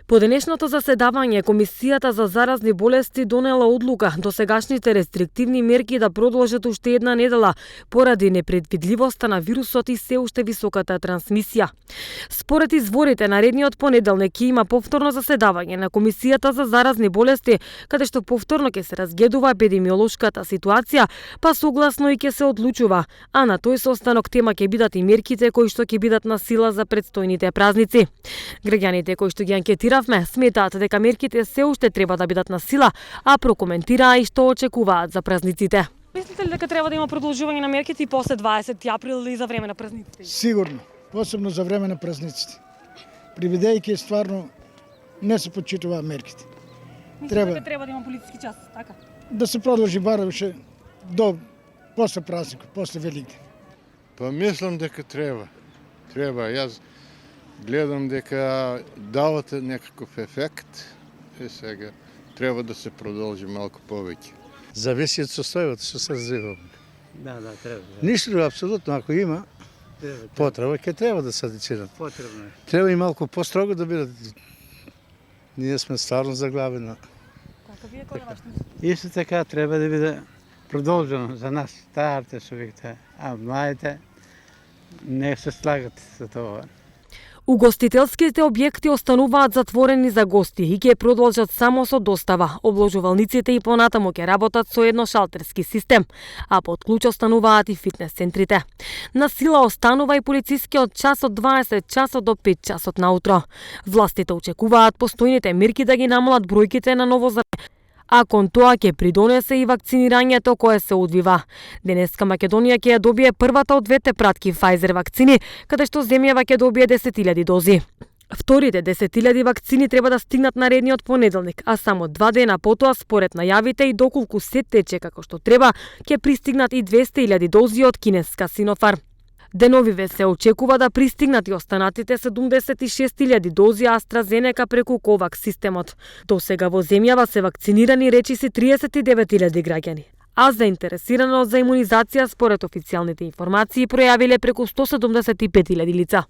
По денешното заседавање, Комисијата за заразни болести донела одлука досегашните рестриктивни мерки да продолжат уште една недела поради непредвидливоста на вирусот и се уште високата трансмисија. Според изворите, наредниот понеделник ќе има повторно заседавање на Комисијата за заразни болести, каде што повторно ќе се разгледува епидемиолошката ситуација, па согласно и ќе се одлучува, а на тој состанок тема ќе бидат и мерките кои што ќе бидат на сила за предстојните празници. Граѓаните кои што ги анкетиравме сметаат дека мерките се уште треба да бидат на сила, а прокоментираа и што очекуваат за празниците. Мислите ли дека треба да има продолжување на мерките и после 20 април или за време на празниците? Сигурно, посебно за време на празниците. Привидејќи стварно не се почитуваат мерките. Мислите дека треба да има полициски час, така? Да се продолжи барем уште до после празникот, после Великден. Па мислам дека треба. Јас гледам дека давате некаков ефект и сега треба да се продолжи малку повеќе. Зависи од состојбата што се развива. Да, треба. Ништо апсолутно, ако има потреба, ќе треба да се адицират. Потребно е. Треба и малку построго да бидат. Ние сме стварно заглавени. Вие кој ваш мислите? Исто така треба да биде продолжено за нас, старите што викате, а младите не се слагат за тоа. Угостителските објекти остануваат затворени за гости и ќе продолжат само со достава. Обложувалниците и понатаму ќе работат со едношалтерски систем, а под клуч остануваат и фитнес центрите. На сила останува и полицискиот час од 20 часот до 5 часот наутро. Властите очекуваат постојните мерки да ги намалат бројките на новозаразени, а кон тоа ќе придонесе и вакцинирањето кое се одвива. Денеска Македонија ќе ја добие првата од двете пратки Pfizer вакцини, каде што земјава ќе добие 10.000 дози. Вторите 10.000 вакцини треба да стигнат наредниот понеделник, а само 2 дена потоа, според најавите и доколку се тече како што треба, ќе пристигнат и 200.000 дози од кинеска Синофар. Деновиве се очекува да пристигнат и останатите 76.000 дози AstraZeneca преку COVAX системот. До сега во земјава се вакцинирани речиси 39.000 граѓани. А заинтересираност за имунизација според официјалните информации пројавиле преку 175.000 лица.